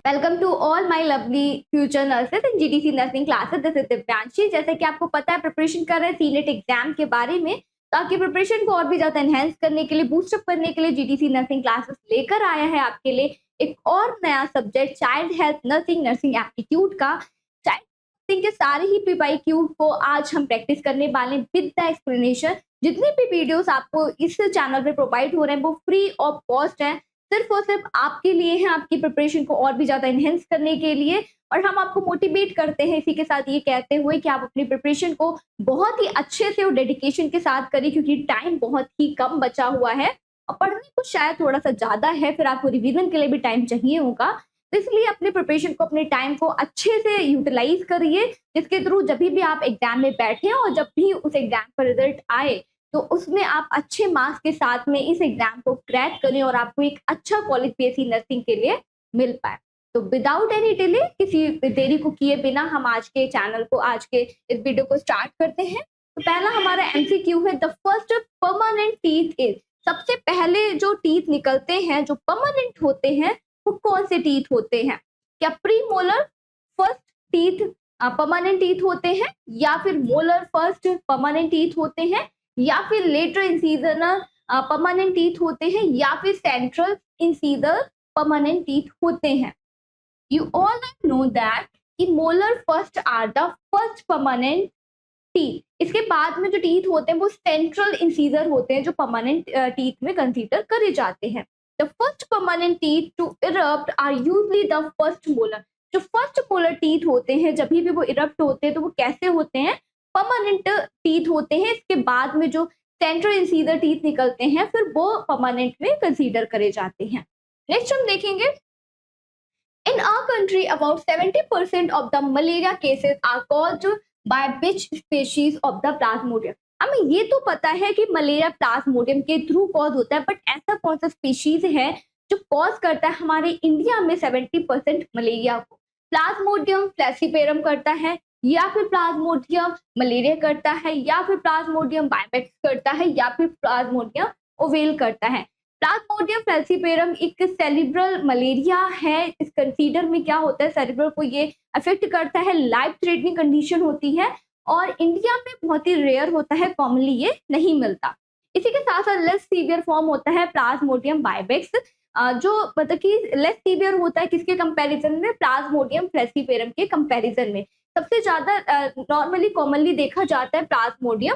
Welcome to all my lovely future nurses in GTC nursing classes. This is Divyanshi. जैसे कि आपको पता है, प्रिपरेशन कर रहे हैं सीनेट एग्जाम के बारे में, ताकि प्रिपरेशन को और भी ज्यादा एनहेंस करने के लिए, बूस्टअप करने के लिए जीटीसी नर्सिंग क्लासेस लेकर आया है आपके लिए एक और नया subject, child health nursing, nursing aptitude का। चाइल्ड नर्सिंग के सारे ही पीवाईक्यू को आज हम प्रैक्टिस करने वाले विद द एक्सप्लेनेशन। जितने भी वीडियोस आपको इस चैनल पे प्रोवाइड हो रहे हैं वो फ्री ऑफ कॉस्ट है, सिर्फ और सिर्फ आपके लिए है, आपकी प्रिपरेशन को और भी ज्यादा एनहेंस करने के लिए। और हम आपको मोटिवेट करते हैं इसी के साथ ये कहते हुए कि आप अपनी प्रिपरेशन को बहुत ही अच्छे से और डेडिकेशन के साथ करें, क्योंकि टाइम बहुत ही कम बचा हुआ है और पढ़ने को शायद थोड़ा सा ज्यादा है, फिर आपको रिवीजन के लिए भी टाइम चाहिए होगा। तो इसलिए अपने प्रिपरेशन को, अपने टाइम को अच्छे से यूटिलाइज करिए, जिसके थ्रू जब भी आप एग्जाम में बैठे और जब भी उस एग्जाम का रिजल्ट आए तो उसमें आप अच्छे मार्क्स के साथ में इस एग्जाम को क्रैक करें और आपको एक अच्छा कॉलेज पीएससी नर्सिंग के लिए मिल पाए। तो विदाउट एनी डिले, किसी देरी को किए बिना हम आज के चैनल को, आज के इस वीडियो को स्टार्ट करते हैं। तो पहला हमारा एमसीक्यू है, the first permanent teeth is. सबसे पहले जो टीथ निकलते हैं, जो परमानेंट होते हैं, वो कौन से टीथ होते हैं? क्या premolar first teeth permanent teeth होते हैं, या फिर मोलर फर्स्ट परमानेंट टीथ होते हैं, या फिर लेटर इंसीजनल परमानेंट टीथ होते हैं, या फिर सेंट्रल इंसीजर परमानेंट टीथ होते हैं? यू ऑल नो दैट कि molar first are the first permanent teeth. इसके बाद में जो टीथ होते हैं वो सेंट्रल इंसीजर होते हैं, जो परमानेंट टीथ में कंसीडर करे जाते हैं। The first permanent teeth to erupt are usually the first molar. जो फर्स्ट मोलर टीथ होते हैं, जब भी वो इरप्ट होते हैं तो वो कैसे होते हैं? परमानेंट टीथ होते हैं। इसके बाद में जो सेंट्रल इंसीजर टीथ निकलते हैं फिर वो परमानेंट में कंसीडर करे जाते हैं। नेक्स्ट हम देखेंगे, in our country about 70% of the malaria cases are caused by which species of the plasmodium. हमें ये तो पता है कि मलेरिया प्लाज्मोडियम के थ्रू कॉज होता है, बट ऐसा कौन सा स्पीशीज है जो कॉज करता है हमारे इंडिया में 70% मलेरिया को? प्लाज्मोडियम फ्लैसीपेरम करता है, या फिर प्लाज्मोडियम मलेरिया करता है, या फिर प्लाज्मोडियम बाइबेक्स करता है, या फिर प्लाज्मोडियम ओवेल करता है। प्लाज्मोडियम फैल्सीपेरम एक सेरिब्रल मलेरिया है। इस कंसीडर में क्या होता है, सेरिब्रल को ये अफेक्ट करता है, लाइफ थ्रेटनिंग कंडीशन होती है और इंडिया में बहुत ही रेयर होता है, कॉमनली ये नहीं मिलता। इसी के साथ साथ लेस सीवियर फॉर्म होता है प्लाज्मोडियम बाइबेक्स, जो मतलब कि लेस सीवियर होता है किसके कंपैरिजन में? प्लाज्मोडियम फ्लैसीपेरम के कंपैरिजन में। सबसे ज्यादा नॉर्मली कॉमनली देखा जाता है प्लाज्मोडियम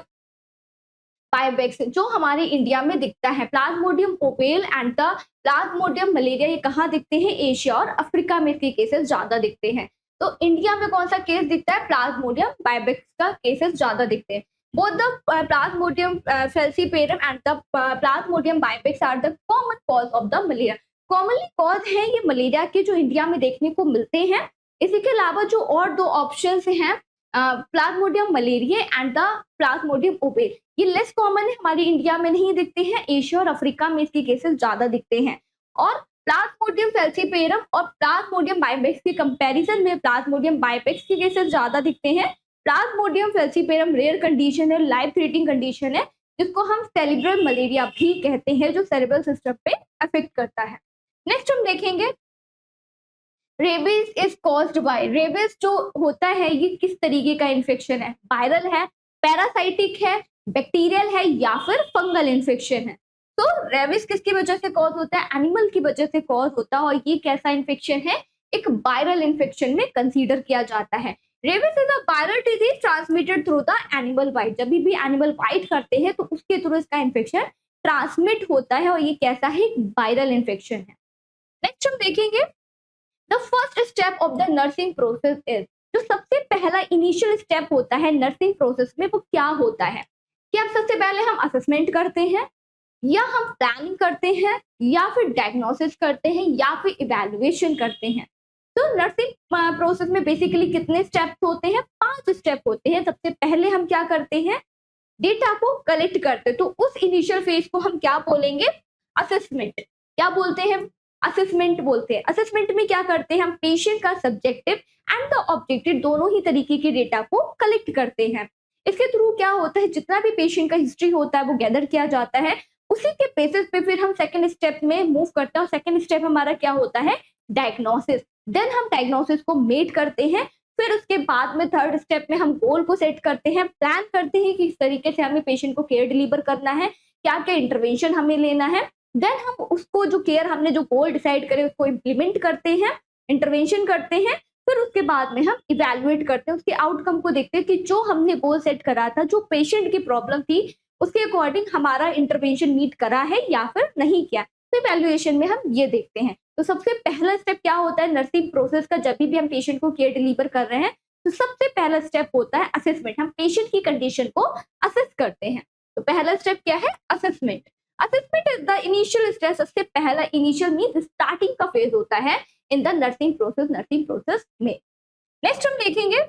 बाइबेक्स, जो हमारे इंडिया में दिखता है। Plasmodium oval and the Plasmodium malaria ये कहाँ दिखते हैं? एशिया और अफ्रीका में इसके केसेस ज्यादा दिखते हैं। तो इंडिया में कौन सा केस दिखता है? प्लाज्मोडियम बाइबेक्स का केसेस ज्यादा दिखते हैं। Both the plasmodium falciparum and the plasmodium vivax are the common cause of the malaria. Commonly cause है ये मलेरिया के, जो इंडिया में देखने को मिलते हैं। इसी के अलावा जो और दो ऑप्शंस हैं, Plasmodium malaria and the Plasmodium oval, ये लेस कॉमन है, हमारे इंडिया में नहीं दिखते हैं, एशिया और अफ्रीका में इसके केसेस ज्यादा दिखते हैं। और प्लाज्मोडियम फैल्सीपेरम और प्लाज्मोडियम बाइबेक्स के कंपैरिजन में प्लाज्मोडियम बाइबेक्स के केसेस ज्यादा दिखते हैं। प्लाज्मोडियम फैल्सीपेरम रेयर कंडीशन है, लाइफ थ्रेटनिंग कंडीशन है, जिसको हम सेरिब्रल मलेरिया भी कहते हैं, जो सेरिब्रल सिस्टम पे अफेक्ट करता है। नेक्स्ट हम देखेंगे, rabies is caused by. Rabies जो होता है ये किस तरीके का इन्फेक्शन है? वायरल है, पैरासाइटिक है, बैक्टीरियल है, या फिर फंगल इन्फेक्शन है? तो रेबीज किसकी वजह से कॉज होता है? एनिमल की वजह से कॉज होता है, और ये कैसा इन्फेक्शन है? एक वायरल इन्फेक्शन में कंसीडर किया जाता है। Rabies is a viral disease transmitted through the animal bite. जब भी एनिमल बाइट करते हैं तो उसके थ्रू इसका इन्फेक्शन ट्रांसमिट होता है, और ये कैसा है? वायरल इन्फेक्शन है। नेक्स्ट हम देखेंगे, the first step of the nursing process is. जो सबसे पहला इनिशियल स्टेप होता है नर्सिंग प्रोसेस में, वो क्या होता है? कि अब सबसे पहले हम असेसमेंट करते हैं, या हम प्लानिंग करते हैं, या फिर डायग्नोसिस करते हैं, या फिर इवैल्यूएशन करते हैं। तो नर्सिंग प्रोसेस में बेसिकली कितने स्टेप्स होते हैं? 5 स्टेप होते हैं। सबसे पहले हम क्या करते हैं? डेटा को कलेक्ट करते हैं। तो उस इनिशियल फेज को हम क्या बोलेंगे? असेसमेंट। क्या बोलते हैं? असेसमेंट बोलते हैं। असेसमेंट में क्या करते हैं? हम पेशेंट का सब्जेक्टिव एंड द ऑब्जेक्टिव दोनों ही तरीके के डेटा को कलेक्ट करते हैं। इसके थ्रू क्या होता है, जितना भी पेशेंट का हिस्ट्री होता है वो गैदर किया जाता है। उसी के बेसिस पे फिर हम सेकंड स्टेप में मूव करते हैं, और सेकंड स्टेप हमारा क्या होता है? डायग्नोसिस। देन हम डायग्नोसिस को मेट करते हैं। फिर उसके बाद में थर्ड स्टेप में हम गोल को सेट करते हैं, प्लान करते हैं कि इस तरीके से हमें पेशेंट को केयर डिलीवर करना है, क्या क्या इंटरवेंशन हमें लेना है। देन हम उसको जो केयर हमने जो गोल डिसाइड करे उसको इम्प्लीमेंट करते हैं, इंटरवेंशन करते हैं। फिर उसके बाद में हम इवेलुएट करते हैं, उसके आउटकम को देखते हैं कि जो हमने गोल सेट करा था, जो पेशेंट की प्रॉब्लम थी, उसके अकॉर्डिंग हमारा इंटरवेंशन मीट करा है या फिर नहीं किया। तो इवेल्युएशन में हम ये देखते हैं। तो सबसे पहला स्टेप क्या होता है नर्सिंग प्रोसेस का, जब भी हम पेशेंट को केयर डिलीवर कर रहे हैं तो सबसे पहला स्टेप होता है असेसमेंट। हम पेशेंट की कंडीशन को असेस करते हैं। तो पहला स्टेप क्या है? Assessment. Assessment is the initial step. सबसे पहला इनिशियल मीन स्टार्टिंग का फेज होता है इन द नर्सिंग प्रोसेस में। नेक्स्ट हम देखेंगे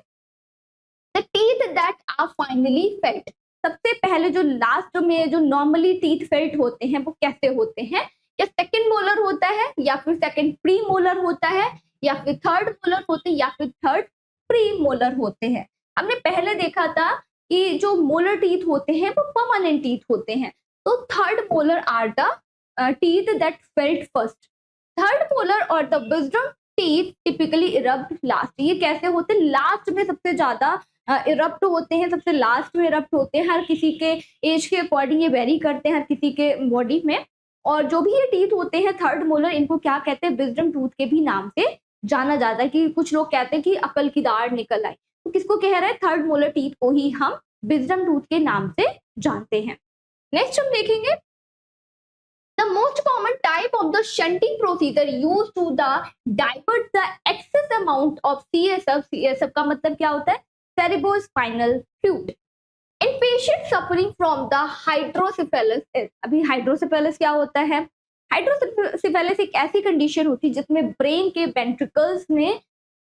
the teeth that are finally felt. सबसे पहले जो लास्ट में जो नॉर्मली टीथ फेल्ट होते हैं वो कैसे होते हैं? क्या सेकंड मोलर होता है, या फिर सेकंड प्री मोलर होता है, या फिर थर्ड मोलर होते हैं, या फिर थर्ड प्री मोलर होते हैं। हमने पहले देखा था कि जो मोलर टीथ होते हैं वो परमानेंट टीथ होते हैं। तो third molar are the teeth that felt first. Third molar और the wisdom teeth typically erupt last. ये कैसे होते हैं? लास्ट में सबसे ज्यादा इरप्ट होते हैं, सबसे लास्ट में इरप्ट होते हैं। हर किसी के एज के अकॉर्डिंग ये वेरी करते हैं हर किसी के बॉडी में। और जो भी ये टीथ होते हैं थर्ड मोलर, इनको क्या कहते हैं? विजडम टूथ के भी नाम से जाना जाता है। कि कुछ लोग कहते हैं कि अकल की दाढ़ निकल आई, तो किसको कह रहे हैं? थर्ड मोलर टीथ को ही हम विजडम टूथ के नाम से जानते हैं। नेक्स्ट हम देखेंगे the most common type of the shunting procedure used to the divert the excess amount of CSF। CSF का मतलब क्या होता है? cerebrospinal fluid in patients suffering from the hydrocephalus। अभी हाइड्रोसेफेलस क्या होता है? हाइड्रोसेफेलस एक ऐसी कंडीशन होती है जिसमें ब्रेन के वेंट्रिकल्स में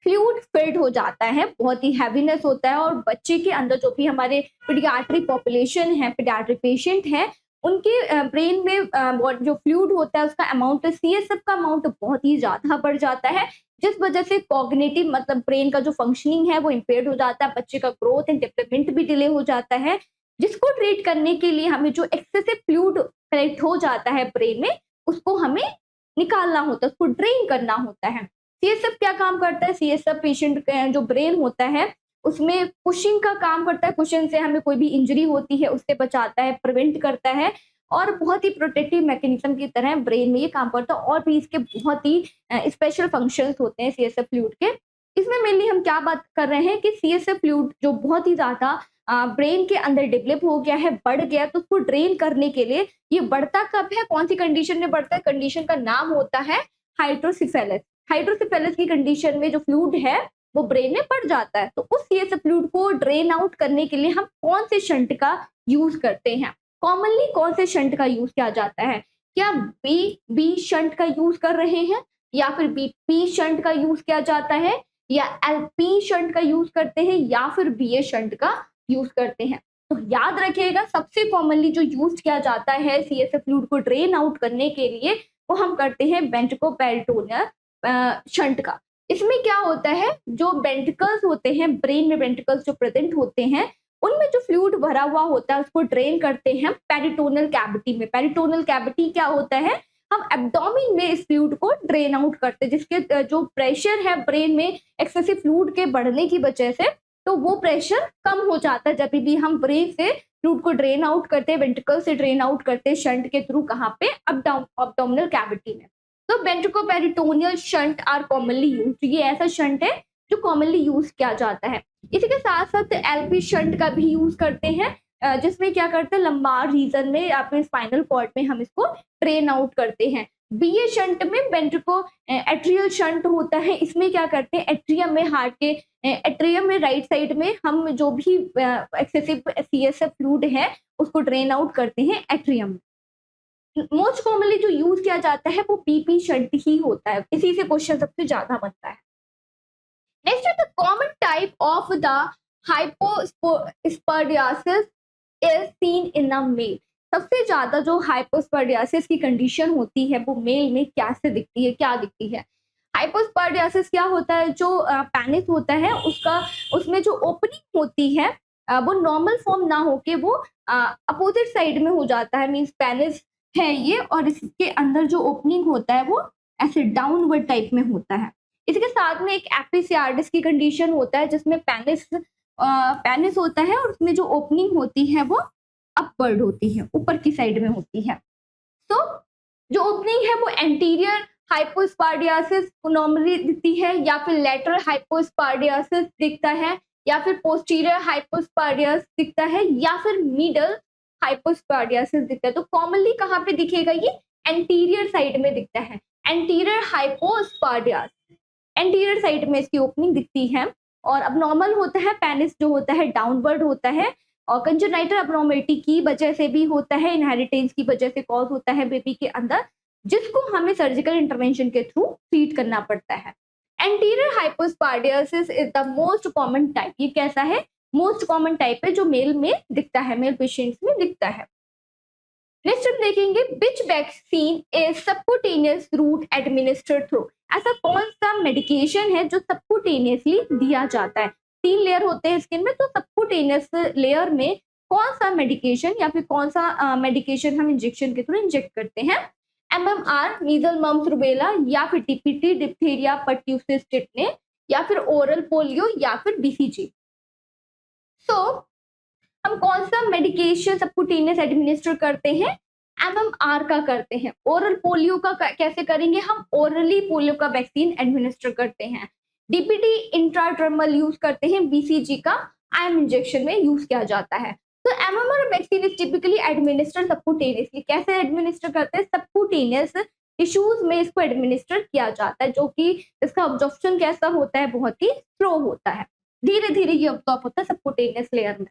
फ्लूइड फिल्ड हो जाता है, बहुत ही हैवीनेस होता है। और बच्चे के अंदर जो भी हमारे पीडियाट्रिक पॉपुलेशन है, पीडियाट्रिक पेशेंट है, उनके ब्रेन में जो फ्लूइड होता है उसका अमाउंट, सीएसएफ का अमाउंट बहुत ही ज्यादा बढ़ जाता है, जिस वजह से कॉग्निटिव मतलब ब्रेन का जो फंक्शनिंग है वो इम्पेयर्ड हो जाता है, बच्चे का ग्रोथ एंड डेवलपमेंट भी डिले हो जाता है। जिसको ट्रीट करने के लिए हमें जो एक्सेसिव फ्लूइड कलेक्ट हो जाता है ब्रेन में, उसको हमें निकालना होता है, उसको ड्रेन करना होता है। सीएसएफ क्या काम करता है? सीएसएफ पेशेंट जो ब्रेन होता है उसमें पुशिंग का काम करता है। पुशिंग से हमें कोई भी इंजरी होती है उससे बचाता है, प्रिवेंट करता है, और बहुत ही प्रोटेक्टिव मैकेनिज्म की तरह ब्रेन में ये काम करता है। और भी इसके बहुत ही स्पेशल फंक्शंस होते हैं सीएसएफ फ्लूइड के। इसमें मेनली हम क्या बात कर रहे हैं कि सीएसएफ फ्लूइड जो बहुत ही ज्यादा ब्रेन के अंदर डेवलप हो गया है, बढ़ गया, तो उसको ड्रेन करने के लिए ये बढ़ता कब है, कौन सी कंडीशन में बढ़ता है? कंडीशन का नाम होता है हाइड्रोसेफेलस। हाइड्रोसेफेलस की कंडीशन में जो फ्लूइड है वो ब्रेन में बढ़ जाता है। तो उस सीएसएफ फ्लूइड को ड्रेन आउट करने के लिए हम कौन से शंट का यूज करते हैं? कॉमनली कौन से शंट का यूज किया जाता है? क्या बी शंट का यूज कर रहे हैं, या फिर बीपी शंट का यूज किया जाता है, या एलपी शंट का यूज करते हैं, या फिर बीए शंट का यूज करते हैं? तो याद रखिएगा सबसे कॉमनली जो यूज किया जाता है सीएसएफ फ्लूइड को ड्रेन आउट करने के लिए वो हम करते हैं वेंट्रिकोपेरिटोनियल शंट का। इसमें क्या होता है, जो वेंट्रिकल्स होते हैं ब्रेन में, वेंट्रिकल्स जो प्रेजेंट होते हैं उनमें जो फ्लूइड भरा हुआ होता है उसको ड्रेन करते हैं पेरिटोनल कैविटी में। पेरिटोनल कैविटी क्या होता है? हम एब्डोमेन में इस फ्लूइड को ड्रेन आउट करते हैं, जिसके जो प्रेशर है ब्रेन में एक्सेसिव फ्लूइड के बढ़ने की वजह से, तो वो प्रेशर कम हो जाता है जब भी हम ब्रेन से फ्लूइड को ड्रेन आउट करते हैं, वेंट्रिकल से ड्रेन आउट करते हैं शंट के थ्रू। कहाँ पे? एब्डोमिनल कैविटी में। तो वेंट्रिकोपेरिटोनियल शंट आर कॉमनली यूज्ड। ये ऐसा शंट है जो कॉमनली यूज किया जाता है। इसी के साथ साथ एलपी शंट का भी यूज करते हैं, जिसमें क्या करते हैं, लंबार रीजन में या फिर स्पाइनल कॉर्ड में हम इसको ड्रेन आउट करते हैं। बीए शंट में वेंट्रिको एट्रियल शंट होता है। इसमें क्या करते हैं, एट्रियम में, हार्ट के एट्रियम में राइट साइड में हम जो भी एक्सेसिव सीएसएफ फ्लूइड है उसको ड्रेन आउट करते हैं एट्रियम में। मोस्ट कॉमनली जो यूज किया जाता है वो पीपी शंट ही होता है, इसी से क्वेश्चन सबसे ज्यादा बनता है। Next the common type of the hypospadias is seen in a male. सबसे ज्यादा जो हाइपोस्पोडियासिस की कंडीशन होती है वो मेल में कैसे दिखती है, क्या दिखती है? हाइपोस्पोडियासिस क्या होता है, जो पेनिस होता है उसका, उसमें जो ओपनिंग होती है वो नॉर्मल फॉर्म ना होके वो अपोजिट साइड में हो जाता है। मींस पेनिस है ये, और इसके अंदर जो ओपनिंग होता है वो ऐसे डाउनवर्ड टाइप में होता है। इसके साथ में एक एपिसियार्डिस की कंडीशन होता है जिसमें पेनिस होता है और उसमें जो ओपनिंग होती है वो अपवर्ड होती है, ऊपर की साइड में होती है। तो जो ओपनिंग है वो एंटीरियर हाइपोस्पार्डियासिस नॉर्मली दिखती है, या फिर लेटरल हाइपोस्पार्डियासिस दिखता है, या फिर पोस्टीरियर हाइपोस्पार्डियासिस दिखता है, या फिर मिडल हाइपोस्पार्डियासिस दिखता है। तो कॉमनली कहाँ पे दिखेगा ये? एंटीरियर साइड में दिखता है, एंटीरियर हाइपोस्पार्डियासिस, एंटीरियर साइड में इसकी ओपनिंग दिखती है। और अब नॉर्मल होता है, पेनिस जो होता है डाउनवर्ड होता है, और कंजेनाइटल अबनॉर्मलिटी की वजह से भी होता है, इनहेरिटेंस की वजह से कॉज होता है बेबी के अंदर, जिसको हमें सर्जिकल इंटरवेंशन के थ्रू ट्रीट करना पड़ता है। Anterior hypospadias is the most common type. ये कैसा है? मोस्ट कॉमन टाइप है जो मेल में दिखता है, मेल पेशेंट्स में दिखता है। नेक्स्ट हम देखेंगे which vaccine is subcutaneous route administered through. ऐसा कौन सा मेडिकेशन है जो सबक्यूटेनियसली दिया जाता है? 3 लेयर होते हैं स्किन में, तो सबक्यूटेनियस लेयर में कौन सा मेडिकेशन या फिर कौन सा मेडिकेशन हम इंजेक्शन के थ्रू इंजेक्ट करते हैं? MMR मीजल मम्स रूबेला, या फिर DPT डिप्थीरिया पर्ट्यूसिस टिटने, या फिर ओरल पोलियो, या फिर BCG। सो हम कौन सा मेडिकेशन सबक्यूटेनियस एडमिनिस्टर करते हैं? MMR का करते हैं। ओरल पोलियो का कैसे करेंगे? हम ओरली पोलियो का वैक्सीन एडमिनिस्टर करते हैं। DPT इंट्राडर्मल यूज करते हैं। BCG का IM इंजेक्शन में यूज किया जाता है। तो MMR vaccine is typically administer subcutaneously. कैसे एडमिनिस्टर करते हैं? सबक्यूटेनियस टिश्यूज में इसको एडमिनिस्टर किया जाता है, जो कि इसका ऑब्जॉर्प्शन कैसा होता है? बहुत ही स्लो होता है, धीरे धीरे ये ऑब्जॉर्ब होता है सबक्यूटेनियस लेयर में।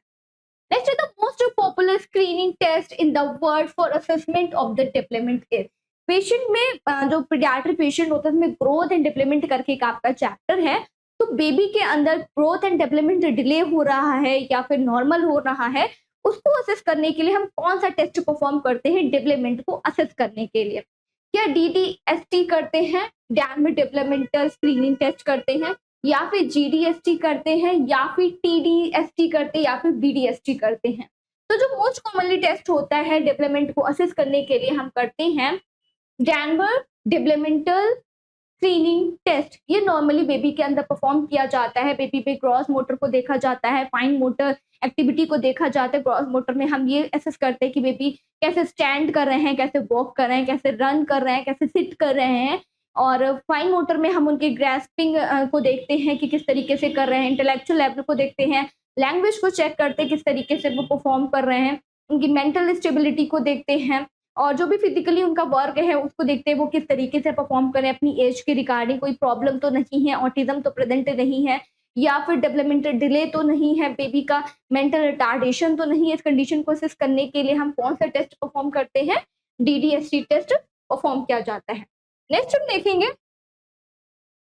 Next is the most popular screening test in the world for assessment of the development is। Patient में जो पीडियाट्रिक पेशेंट होता है उसमें ग्रोथ एंड डेवलपमेंट करके एक आपका चैप्टर है। तो बेबी के अंदर ग्रोथ एंड डेवलपमेंट डिले हो रहा है या फिर नॉर्मल हो रहा है, उसको असेस करने के लिए हम कौन सा टेस्ट परफॉर्म करते हैं डेवलपमेंट को असेस करने के लिए? क्या DDST करते हैं, डैम्ड डेवलपमेंटल स्क्रीनिंग टेस्ट करते हैं, या फिर GDST करते हैं, या फिर TDST करते हैं, या फिर BDST करते हैं? तो जो मोस्ट कॉमनली टेस्ट होता है डेवलपमेंट को असेस करने के लिए हम करते हैं डैनवर डेवलपमेंटल स्क्रीनिंग टेस्ट। ये नॉर्मली बेबी के अंदर परफॉर्म किया जाता है। बेबी पे ग्रॉस मोटर को देखा जाता है, फाइन मोटर एक्टिविटी को देखा जाता है। ग्रॉस मोटर में हम ये असेस करते हैं कि बेबी कैसे स्टैंड कर रहे हैं, कैसे वॉक कर रहे हैं, कैसे रन कर रहे हैं, कैसे सिट कर रहे हैं। और फाइन मोटर में हम उनके ग्रैस्पिंग को देखते हैं कि किस तरीके से कर रहे हैं। इंटेलेक्चुअल लेवल को देखते हैं, लैंग्वेज को चेक करते हैं किस तरीके से वो परफॉर्म कर रहे हैं, उनकी मेंटल स्टेबिलिटी को देखते हैं, और जो भी फिजिकली उनका वर्क है उसको देखते हैं वो किस तरीके से परफॉर्म करें अपनी एज के रिगार्डिंग, कोई प्रॉब्लम तो नहीं है, ऑटिज्म तो प्रेजेंट नहीं है, या फिर डेवलपमेंटल डिले तो नहीं है, बेबी का मेंटल रिटार्डेशन तो नहीं है। इस कंडीशन को असेस करने के लिए हम कौन सा टेस्ट परफॉर्म करते हैं? DDST टेस्ट परफॉर्म किया जाता है। नेक्स्ट हम देखेंगे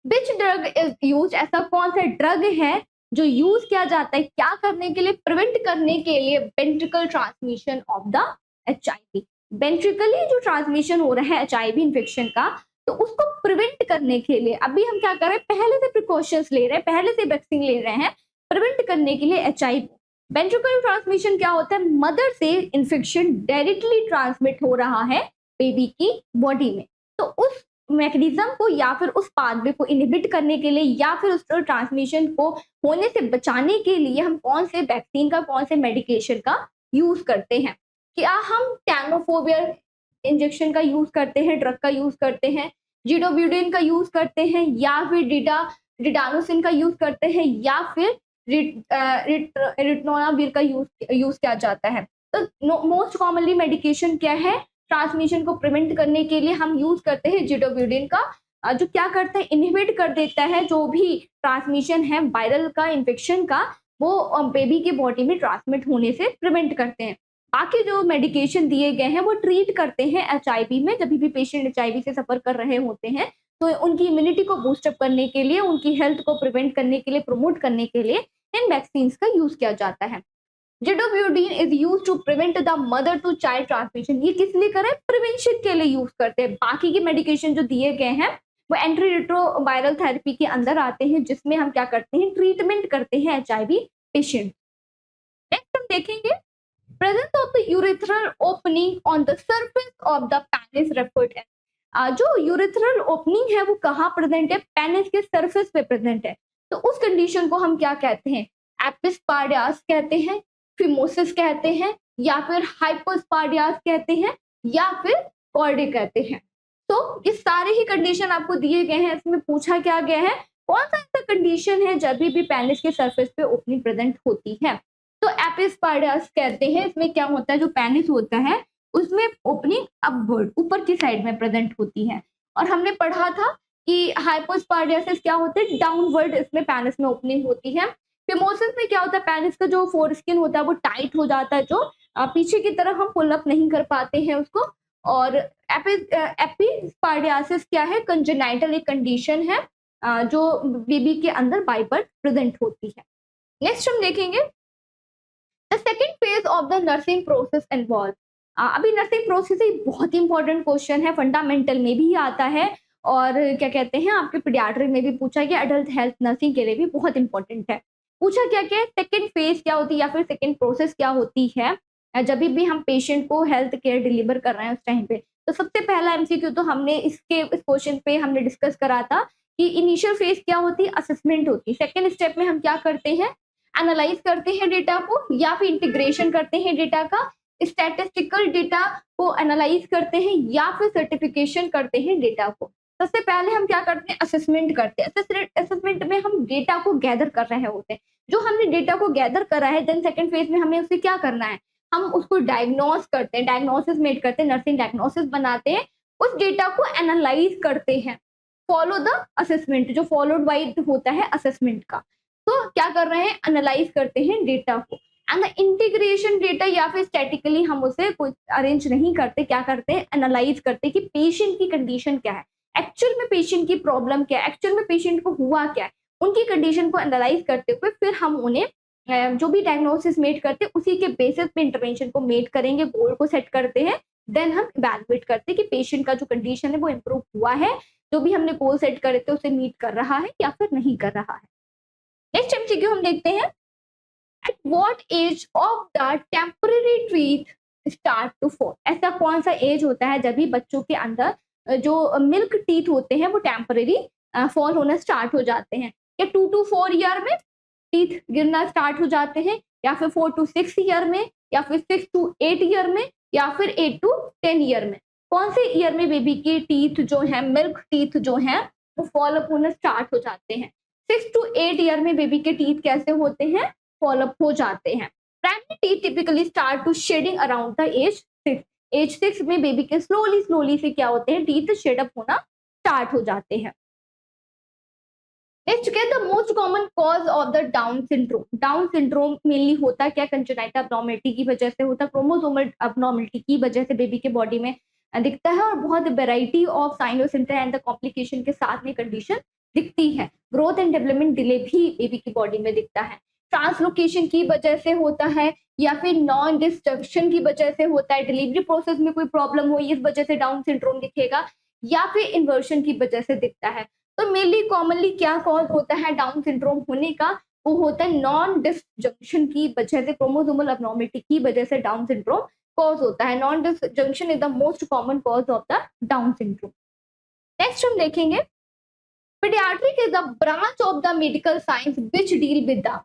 विच ड्रग इज यूज। ऐसा कौन सा ड्रग है जो यूज किया जाता है क्या करने के लिए? प्रिवेंट करने के लिए ventricle transmission of the HIV। वेंट्रिकली जो ट्रांसमिशन हो रहा है HIV इन्फेक्शन का, तो उसको प्रिवेंट करने के लिए अभी हम क्या कर रहे हैं? पहले से प्रिकॉशंस ले रहे हैं, पहले से वैक्सीन ले रहे हैं प्रिवेंट करने के लिए HIV। वेंट्रिकल ट्रांसमिशन क्या होता है? मदर से इन्फेक्शन डायरेक्टली ट्रांसमिट हो रहा है बेबी की बॉडी में, तो उस मैकेनिज्म को या फिर उस पाथवे को इनहिबिट करने के लिए या फिर उस ट्रांसमिशन को होने से बचाने के लिए हम कौन से वैक्सीन का, कौन से मेडिकेशन का यूज करते हैं? क्या हम टैनोफोबियर इंजेक्शन का यूज करते हैं, ड्रग का यूज करते हैं, जिडोब्यूडिन का यूज करते हैं, या फिर डिडानोसिन का यूज करते हैं, या फिर रिटोनाविर का यूज किया जाता है? तो मोस्ट कॉमनली मेडिकेशन क्या है? ट्रांसमिशन को प्रिवेंट करने के लिए हम यूज करते हैं जिडोब्यूडिन का, जो क्या करता है? इनहिबिट कर देता है जो भी ट्रांसमिशन है वायरल का, इन्फेक्शन का, वो बेबी के बॉडी में ट्रांसमिट होने से प्रिवेंट करते हैं। बाकी जो मेडिकेशन दिए गए हैं वो ट्रीट करते हैं HIV में। जब भी पेशेंट HIV से सफर कर रहे होते हैं तो उनकी इम्यूनिटी को बूस्टअप करने के लिए, उनकी हेल्थ को प्रिवेंट करने के लिए, प्रमोट करने के लिए इन वैक्सीन का यूज किया जाता है। Zidovudine is use to prevent the mother to child transmission. ये किस लिए करें? प्रिवेंशन के लिए यूज करते हैं। बाकी के मेडिकेशन जो दिए गए हैं वो एंटी रिट्रोवायरल थेरेपी के अंदर आते हैं, जिसमें हम क्या करते हैं? ट्रीटमेंट करते हैं HIV पेशेंट। नेक्स्ट हम देखेंगे presence of the urethral opening on the surface of the penis referred as. जो यूरेथ्रल ओपनिंग है वो कहाँ प्रेजेंट है, पेनिस के सरफेस पे प्रेजेंट है। तो उस कंडीशन को हम क्या कहते हैं, एपिस्पाडियास कहते हैं, फिमोसिस कहते हैं, या फिर हाइपोस्पाडियास कहते हैं, या फिर कॉर्डे कहते हैं। तो ये सारे ही कंडीशन आपको दिए गए हैं। इसमें पूछा क्या गया है, कौन सा ऐसा कंडीशन है जब भी पेनिस के सरफेस पे ओपनिंग प्रेजेंट होती है। तो एपिस्पाडियास कहते हैं, इसमें क्या होता है, जो पेनिस होता है उसमें ओपनिंग अपवर्ड ऊपर की साइड में प्रेजेंट होती है। और हमने पढ़ा था कि हाइपोस्पाडियासिस क्या होता है, डाउनवर्ड इसमें पेनिस में ओपनिंग होती है। फिमोसिस में क्या होता है, पेनिस का जो फोर स्किन होता है वो टाइट हो जाता है, जो पीछे की तरफ हम पुल अप नहीं कर पाते हैं उसको। और एपिस्पाडियासिस क्या है, कंजेनाइटल एक कंडीशन है जो बेबी के अंदर बाय बर्थ प्रेजेंट होती है। नेक्स्ट हम देखेंगे the second phase of the nursing process involve. अभी नर्सिंग प्रोसेस एक बहुत ही इंपॉर्टेंट क्वेश्चन है, फंडामेंटल में भी आता है और क्या कहते हैं आपके पीडियाट्रिक में भी पूछा गया, एडल्ट हेल्थ नर्सिंग के लिए भी बहुत इंपॉर्टेंट है। पूछा क्या क्या है, सेकेंड फेज क्या होती है या फिर सेकेंड प्रोसेस क्या होती है जब भी हम पेशेंट को हेल्थ केयर डिलीवर कर रहे हैं उस टाइम पे। तो सबसे पहला एमसीक्यू तो हमने इस क्वेश्चन पे हमने डिस्कस करा था कि इनिशियल फेज क्या होती है, असेसमेंट होती है। सेकेंड स्टेप में हम क्या करते हैं, एनालाइज करते हैं डेटा को, या फिर इंटीग्रेशन करते हैं डेटा का, स्टैटिस्टिकल डेटा को एनालाइज करते हैं, या फिर सर्टिफिकेशन करते हैं डेटा को। सबसे पहले हम क्या करते हैं, असेसमेंट करते हैं। असेसमेंट में हम डेटा को गैदर कर रहे होते हैं। जो हमने डेटा को गैदर करा है, देन सेकंड फेज में हमें उसे क्या करना है, हम उसको डायग्नोस करते हैं, डायग्नोसिस मेड करते हैं, नर्सिंग डायग्नोसिस बनाते हैं, उस डेटा को एनालाइज करते हैं, फॉलो द असेसमेंट, जो फॉलोड बाय होता है असेसमेंट का। तो क्या कर रहे हैं, एनालाइज करते हैं डेटा को, एंड द इंटीग्रेशन डेटा, या फिर स्टैटिकली हम उसे कोई अरेंज नहीं करते, क्या करते हैं, एनालाइज करते हैं कि पेशेंट की कंडीशन क्या है, एक्चुअल में पेशेंट की प्रॉब्लम क्या है, एक्चुअल में पेशेंट को हुआ क्या है, उनकी कंडीशन को एनालाइज करते हुए फिर हम उन्हें जो भी डायग्नोसिस मेड करते हैं उसी के बेसिस पे इंटरवेंशन को मेड करेंगे, गोल को सेट करते हैं, देन हम इवैल्यूएट करते हैं कि पेशेंट का जो कंडीशन है वो इम्प्रूव हुआ है, जो भी हमने गोल सेट करे थे उसे मीट कर रहा है या फिर नहीं कर रहा है। नेक्स्ट एमसीक्यू हम देखते हैं, at what age of the temporary teeth start to fall. ऐसा कौन सा एज होता है जब भी बच्चों के अंदर जो मिल्क टीथ होते हैं वो टेम्पररी फॉल होना स्टार्ट हो जाते हैं। या 2 to 4 ईयर में टीथ गिरना स्टार्ट हो जाते हैं, या फिर 4 to 6 ईयर में, या फिर 6 to 8 ईयर में, या फिर 8 to 10 ईयर में। कौन से ईयर में बेबी की टीथ जो है, मिल्क टीथ जो है वो फॉल अप होना स्टार्ट हो जाते हैं। 6 to 8 ईयर में बेबी के टीथ कैसे होते हैं, फॉल अप हो जाते हैं। Primary teeth typically start to shedding around the age 6। Age 6 में बेबी के स्लोली से क्या होते हैं, टीथ शेड अप होना स्टार्ट हो जाते हैं। नेक्स्ट क्या है, the most common cause of the down syndrome. Down syndrome mainly होता क्या, कंजेनाइटल अबनॉर्मलिटी की वजह से होता है, क्रोमोसोमल अबनॉर्मलिटी की वजह से बेबी के बॉडी में दिखता है, और बहुत वेराइटी ऑफ साइन और सिम्टम एंड द कॉम्प्लिकेशन के साथ में कंडीशन दिखती है। ग्रोथ एंड डेवलपमेंट डिले भी बेबी की बॉडी में दिखता है। ट्रांसलोकेशन की वजह से होता है, या फिर नॉन डिस्ट्रक्शन की वजह से होता है, डिलीवरी प्रोसेस में कोई प्रॉब्लम हुई इस वजह से डाउन सिंड्रोम दिखेगा, या फिर इन्वर्शन की वजह से दिखता है। तो मेनली कॉमनली क्या कॉज होता है डाउन सिंड्रोम होने का, वो होता है नॉन डिसजंक्शन की वजह से, क्रोमोसोमल अबनॉर्मलिटी की वजह से डाउन सिंड्रोम कॉज होता है। Non disjunction is the most common cause of the down syndrome. Next हम देखेंगे, paediatric is the branch of the medical science which deal with the.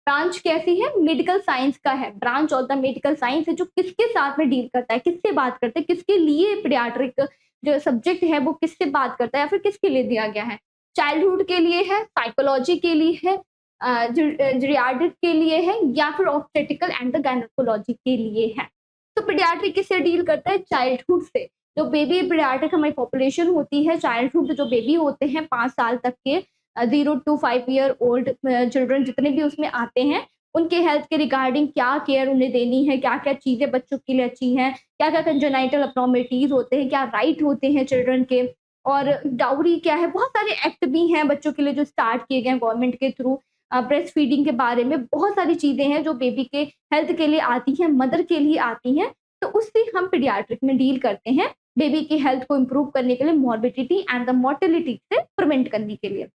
Branch कैसी है, मेडिकल साइंस का है, branch of the medical science है जो किसके साथ में डील करता है, किससे बात करता है, किसके लिए पीडियाट्रिक जो सब्जेक्ट है वो किससे बात करता है, या फिर किसके लिए दिया गया है। चाइल्डहुड के लिए है, साइकोलॉजी के लिए है, जीरियाट्रिक के लिए है, या फिर ऑब्स्टेटिकल एंड द गायनेकोलॉजी के लिए है। तो पीडियाट्रिक किससे डील करता है, चाइल्डहुड से। जो बेबी पीडियाट्रिक हमारी पॉपुलेशन होती है, चाइल्डहुड जो बेबी होते हैं 5 साल तक के, 0 to 5 ईयर ओल्ड चिल्ड्रन जितने भी उसमें आते हैं, उनके हेल्थ के रिगार्डिंग क्या केयर उन्हें देनी है, क्या क्या चीजें बच्चों के लिए अच्छी हैं, क्या क्या कंजेनाइटल अबनॉर्मलिटीज होते हैं, क्या राइट होते हैं चिल्ड्रन के, और डाउरी क्या है। बहुत सारे एक्ट भी हैं बच्चों के लिए जो स्टार्ट किए गए हैं गवर्नमेंट के थ्रू। ब्रेस्ट फीडिंग के बारे में बहुत सारी चीजें हैं जो बेबी के हेल्थ के लिए आती हैं, मदर के लिए आती हैं। तो उससे हम पीडियाट्रिक में डील करते हैं, बेबी की हेल्थ को इम्प्रूव करने के लिए, मॉर्बिडिटी एंड द मोर्टेलिटी से प्रिवेंट करने के लिए।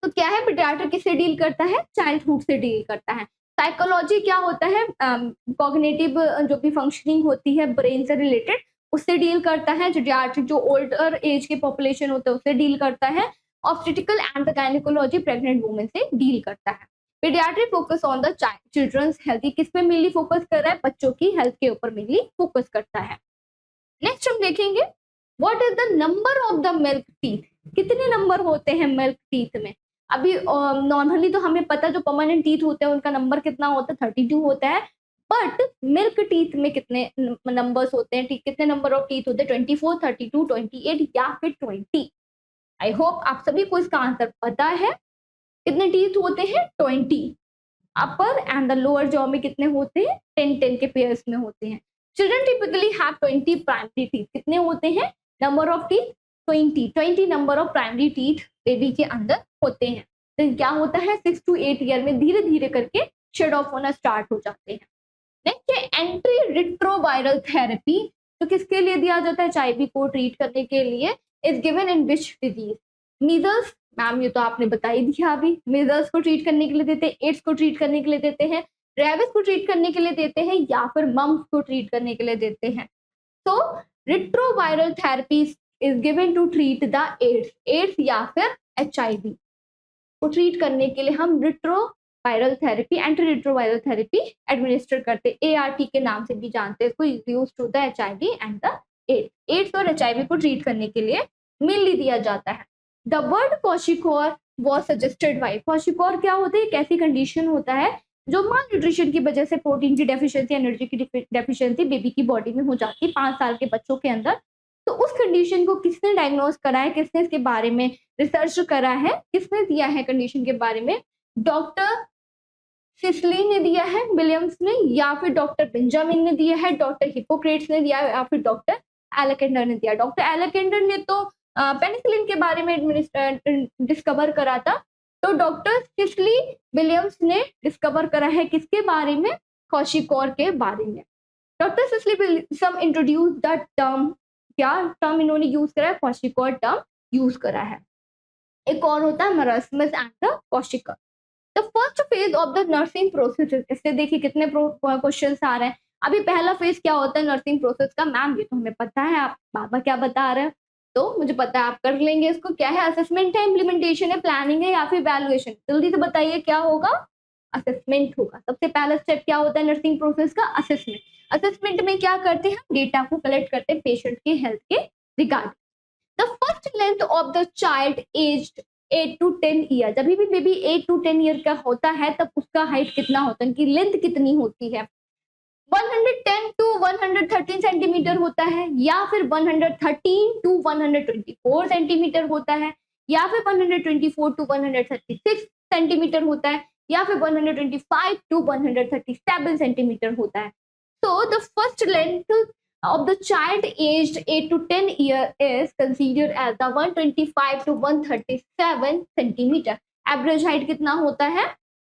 तो क्या है, पीडियाट्रिक किससे डील करता है, चाइल्डहुड से डील करता है। साइकोलॉजी क्या होता है, कॉग्निटिव जो भी फंक्शनिंग होती है ब्रेन से रिलेटेड, उससे डील करता है, जीडियाट्रिक जो ओल्डर एज के पॉपुलेशन होते हैं उससे डील करता है, obstetrical and gynaecology pregnant women से डील करता है। Paediatric focus on the children's health, किस पे मेनली फोकस कर रहा है, बच्चों की हेल्थ के ऊपर मेनली फोकस करता है। नेक्स्ट हम देखेंगे what is the number of the milk teeth, कितने नंबर होते हैं मिल्क टीथ में। अभी नॉर्मली तो हमें पता जो परमानेंट टीथ होते हैं उनका नंबर कितना होता है, 32 होता है, बट मिल्क टीथ में कितने नंबर्स होते हैं, कितने नंबर ऑफ टीथ होते हैं, 24, 32, 28 या फिर 20। आई होप आप सभी को इसका आंसर पता है। कितने टीथ होते हैं, 20। अपर एंड द लोअर जॉ में कितने होते हैं, 10 के पेयर्स में होते हैं। Children typically have 20 primary teeth, कितने होते हैं, number of teeth 20 number of primary teeth baby के अंदर होते हैं। तो क्या होता है 6 to 8 ईयर में धीरे धीरे करके शेड ऑफ होना स्टार्ट हो जाते हैं। नेक्स्ट है एंटी रिट्रोवायरल थेरेपी, तो किसके लिए दिया जाता है, एचआईवी को ट्रीट करने के लिए, is given in which disease, measles, ma'am ये तो आपने बता ही दिया अभी, मीजल्स को ट्रीट करने के लिए देते हैं, एड्स को ट्रीट करने के लिए देते हैं, रेबिस को ट्रीट करने के लिए देते हैं, या फिर मम्स को ट्रीट करने के लिए देते हैं। तो retroviral therapy is given to treat the AIDS या फिर एचआईवी को ट्रीट करने के लिए हम retroviral therapy, anti retroviral therapy administer करते हैं, ART के नाम से भी जानते हैं इसको, use to the HIV and the AIDS और एचआईवी को ट्रीट करने के लिए मेनली दिया जाता है। The word kwashiorkor was suggested by, kwashiorkor क्या होता है, एक ऐसी कंडीशन होता है जो माल न्यूट्रिशन की वजह से प्रोटीन की डेफिशिएंसी, एनर्जी की डेफिशिएंसी बेबी की बॉडी में हो जाती है 5 साल के बच्चों के अंदर। तो उस कंडीशन को किसने डायग्नोज करा है, किसने इसके बारे में रिसर्च करा है, किसने दिया है कंडीशन के बारे में, डॉक्टर सिस्ली ने दिया है, विलियम्स ने, या फिर डॉक्टर बेंजामिन ने दिया है, डॉक्टर हिपोक्रेट्स ने दिया, या फिर डॉक्टर एलेक्जेंडर ने दिया। डॉक्टर एलेक्जेंडर ने तो पेनिसिलिन के बारे में डिस्कवर करा था, तो डॉक्टर सिस्ली विलियम्स ने डिस्कवर करा है किसके बारे में, क्वाशियोर के बारे में। Doctor Cicely Williams introduce the term, क्या टर्म इन्होंने यूज करा है, क्वाशियोर टर्म यूज करा है। एक और होता है marasmus and the kwashiorkor. The first phase of the nursing process, इससे देखिए कितने क्वेश्चंस आ रहे हैं। अभी पहला फेज क्या होता है नर्सिंग प्रोसेस का, मैम ये तो हमें पता है, आप बाबा क्या बता रहे हैं, तो मुझे पता है आप कर लेंगे इसको। क्या है, असेसमेंट है, इम्प्लीमेंटेशन है, प्लानिंग है, या फिर वैल्यूएशन, जल्दी से बताइए क्या होगा, असेसमेंट होगा। सबसे पहला स्टेप क्या होता है नर्सिंग प्रोसेस का, असेसमेंट। असेसमेंट में क्या करते हैं, डेटा को कलेक्ट करते हैं पेशेंट के हेल्थ के regarding. The first length of the child aged 8 to 10 year, जब भी बेबी 8 to 10 ईयर का होता है तब उसका हाइट कितना होता है, उनकी लेंथ कितनी होती है, 110 to 113 सेंटीमीटर होता है, या फिर 113 to 124 सेंटीमीटर होता है, या फिर 124 to 136 सेंटीमीटर होता है, या फिर 125 to 137 सेंटीमीटर होता है। So the first length of the child aged 8 to 10 year is considered as the 125 to 137 centimetre. Average height कितना होता है,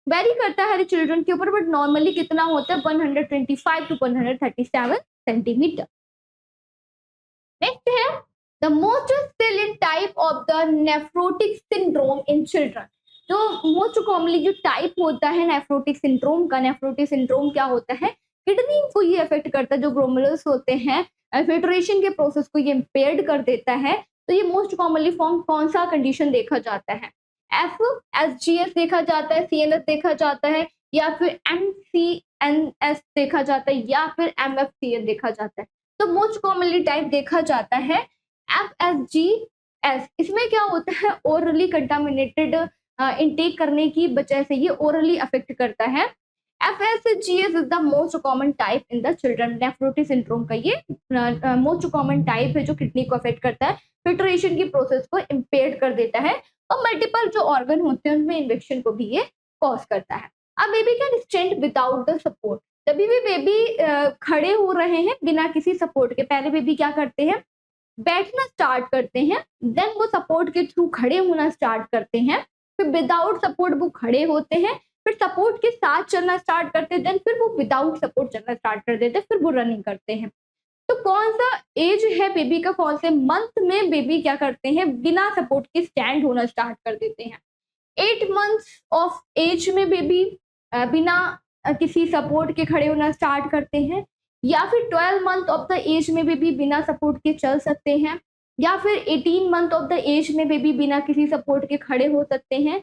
वेरी करता है चिल्ड्रन के ऊपर, बट नॉर्मली कितना होता है 125 to 137 सेंटीमीटर। नेक्स्ट है the most salient type of the nephrotic syndrome in children. जो मोस्ट कॉमनली जो टाइप होता है नेफ्रोटिक सिंड्रोम का, नेफ्रोटिक सिंड्रोम क्या होता है, किडनी को ये अफेक्ट करता है, जो ग्लोमेरुलस होते हैं फिल्ट्रेशन के प्रोसेस को ये इम्पेयर्ड कर देता है। तो ये मोस्ट कॉमनली फॉर्म कौन सा कंडीशन देखा जाता है, FSGS देखा जाता है, CNS देखा जाता है, या फिर MCNS देखा जाता है, या फिर MFCN देखा जाता है। तो मोस्ट कॉमनली टाइप देखा जाता है FSGS। इसमें क्या होता है, ओरली कंटामिनेटेड इनटेक करने की वजह से ये ओरली अफेक्ट करता है। FSGS is the most common type in the children. Nephrotic syndrome का ये मोस्ट कॉमन टाइप है जो किडनी को अफेक्ट करता है, फिल्ट्रेशन की प्रोसेस को इम्पेयर्ड कर देता है, और मल्टीपल जो ऑर्गन होते हैं उनमें इन्फेक्शन को भी ये कॉज करता है। अब baby can stand without the support, तभी भी बेबी खड़े हो रहे हैं बिना किसी सपोर्ट के। पहले बेबी क्या करते हैं, बैठना स्टार्ट करते हैं, देन वो सपोर्ट के थ्रू खड़े होना स्टार्ट करते हैं, फिर विदाउट सपोर्ट वो खड़े होते हैं, फिर सपोर्ट के साथ चलना स्टार्ट करते हैं, देन फिर वो विदाउट सपोर्ट चलना स्टार्ट कर देते हैं, फिर वो रनिंग करते हैं। तो कौन सा एज है बेबी का, कौन से मंथ में बेबी क्या करते हैं, बिना सपोर्ट के स्टैंड होना स्टार्ट कर देते हैं। 8 months ऑफ एज में बेबी बिना किसी सपोर्ट के खड़े होना स्टार्ट करते हैं, या फिर 12 मंथ ऑफ द एज में बेबी बिना सपोर्ट के चल सकते हैं, या फिर 18 मंथ ऑफ द एज में बेबी बिना किसी सपोर्ट के खड़े हो सकते हैं।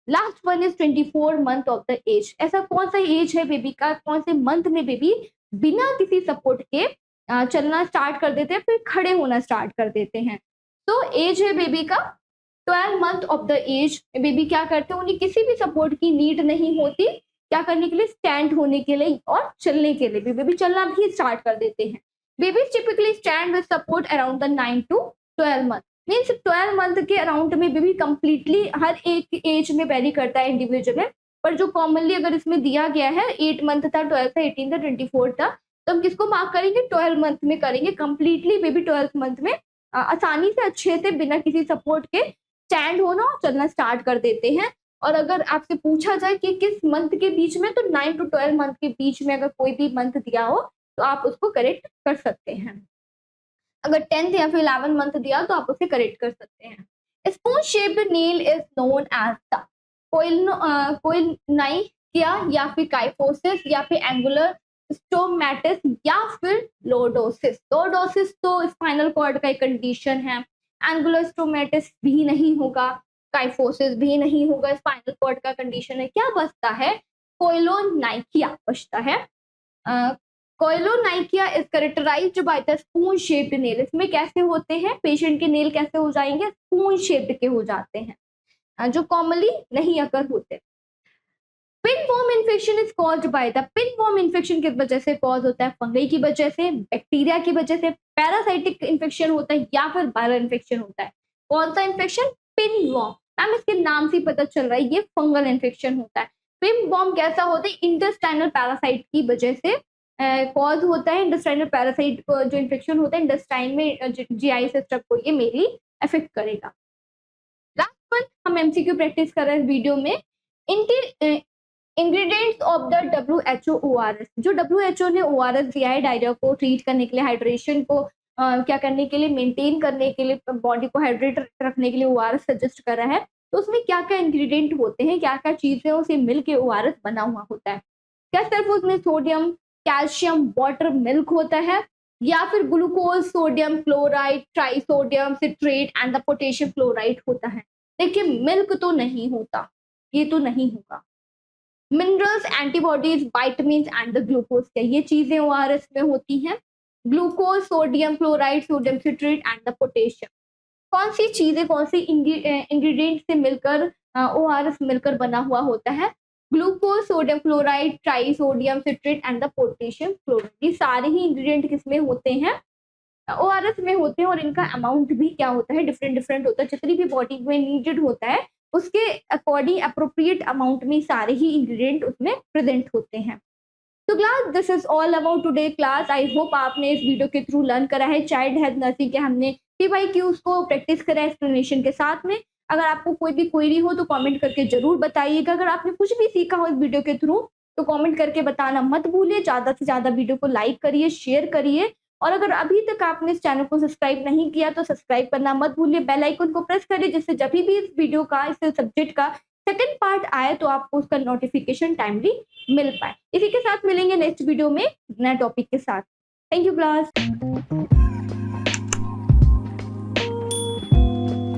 Last one is 24 month of the age. ऐसा कौन सा एज है बेबी का, कौन से मंथ में बेबी बिना किसी सपोर्ट के चलना स्टार्ट कर देते हैं, फिर खड़े होना स्टार्ट कर देते हैं। तो एज है बेबी का 12 month of the age. Baby क्या करते हैं, उन्हें किसी भी सपोर्ट की नीड नहीं होती क्या करने के लिए, स्टैंड होने के लिए और चलने के लिए। बेबी चलना भी स्टार्ट कर देते हैं। Baby typically stand with support around the 9 to 12 month. Means 12 month के अराउंड में बेबी कंप्लीटली हर एक एज में वेरी करता है इंडिविजुअल में, पर जो कॉमनली अगर इसमें दिया गया है 8 मंथ था, 12 था, 18 था, 24 था, तो हम किसको मार्क करेंगे, 12 मंथ में करेंगे। कंप्लीटली बेबी 12 मंथ में आसानी से अच्छे से बिना किसी सपोर्ट के स्टैंड होना और चलना स्टार्ट कर देते हैं। और अगर आपसे पूछा जाए कि किस मंथ के बीच में, तो 9 to 12 मंथ के बीच में अगर कोई भी मंथ दिया हो तो आप उसको करेक्ट कर सकते हैं। अगर 10th या फिर 11 मंथ दिया तो आप उसे करेक्ट कर सकते हैं। Spoon shaped nail is known as the koilonychia या फिर काइफोसिस या फिर एंगुलर स्टोमैटिस या फिर लोडोसिस। लोडोसिस तो स्पाइनल कॉर्ड का एक कंडीशन है, एंगुलर स्टोमैटिस भी नहीं होगा, काइफोसिस भी नहीं होगा, स्पाइनल कॉर्ड का कंडीशन है। क्या बचता है, कोइलोनाइकिया बचता है। Koilonychia is characterised by the spoon shaped nail. इसमें कैसे होते हैं, पेशेंट के नेल कैसे हो जाएंगे, स्पून शेप्ड के हो जाते हैं, जो कॉमनली नहीं अगर होते। Pinworm infection is caused by the, pinworm infection किस वजह से कॉज होता है, फंगई की वजह से, बैक्टीरिया की वजह से, पैरासाइटिक इन्फेक्शन होता है या फिर वायरल इन्फेक्शन होता है। कौन सा इन्फेक्शन, पिनवॉर्म। मैम इसके नाम से पता चल रहा है ये फंगल इन्फेक्शन होता है। पिनवॉर्म कैसा होता है, इंटेस्टाइनल पैरासाइट की वजह से कॉज होता है। इंटेस्टाइनल पैरासाइट जो इन्फेक्शन होता है इंटेस्टाइन में, जीआई सिस्टम को ये मेनली अफेक्ट करेगा। लास्ट वन हम एमसीक्यू प्रैक्टिस कर रहे हैं इस वीडियो में। Ingredients of the WHO ORS। जो WHO ने ORS दिया है डायरिया को ट्रीट करने के लिए, हाइड्रेशन को क्या करने के लिए, मेंटेन करने के लिए, बॉडी को हाइड्रेट रखने के लिए ORS सजेस्ट कर रहा है, तो उसमें क्या क्या इंग्रेडिएंट होते हैं, क्या क्या चीजें से मिलके ORS बना हुआ होता है। क्या सिर्फ उसमें सोडियम, कैल्शियम, वाटर, मिल्क होता है, या फिर glucose, sodium chloride, trisodium citrate and the potassium chloride होता है। देखिए मिल्क तो नहीं होता, ये तो नहीं होगा। Minerals, antibodies, vitamin and the glucose, क्या ये चीजें ORS में होती हैं। Glucose, sodium chloride, sodium citrate and the potassium. कौन सी चीजें, कौन सी इंग्रेडिएंट से मिलकर ORS मिलकर बना हुआ होता है, glucose, sodium chloride, trisodium citrate and the potassium chloride. ये सारे ही इंग्रेडिएंट किसमें होते हैं, ORS में होते हैं। और इनका अमाउंट भी क्या होता है, डिफरेंट डिफरेंट होता है। जितनी भी बॉडी में नीडेड होता है उसके अकॉर्डिंग अप्रोप्रिएट अमाउंट में सारे ही इंग्रेडिएंट उसमें प्रेजेंट होते हैं। तो class this is all about today class. I hope आपने इस वीडियो के थ्रू लर्न करा है चाइल्ड हेल्थ नर्सिंग के हमने PYQs को प्रैक्टिस करा है एक्सप्लेनेशन के साथ में। अगर आपको कोई भी क्वेरी हो तो कमेंट करके जरूर बताइएगा। अगर आपने कुछ भी सीखा हो इस वीडियो के थ्रू तो कमेंट करके बताना मत भूलिए। ज़्यादा से ज़्यादा वीडियो को लाइक करिए, शेयर करिए, और अगर अभी तक आपने इस चैनल को सब्सक्राइब नहीं किया तो सब्सक्राइब करना मत भूलिए। बेल आइकन को प्रेस करिए जिससे जब भी इस वीडियो का, इस सब्जेक्ट का सेकंड पार्ट आए तो आपको उसका नोटिफिकेशन टाइमली मिल पाए। इसी के साथ मिलेंगे नेक्स्ट वीडियो में नए टॉपिक के साथ। Thank you class.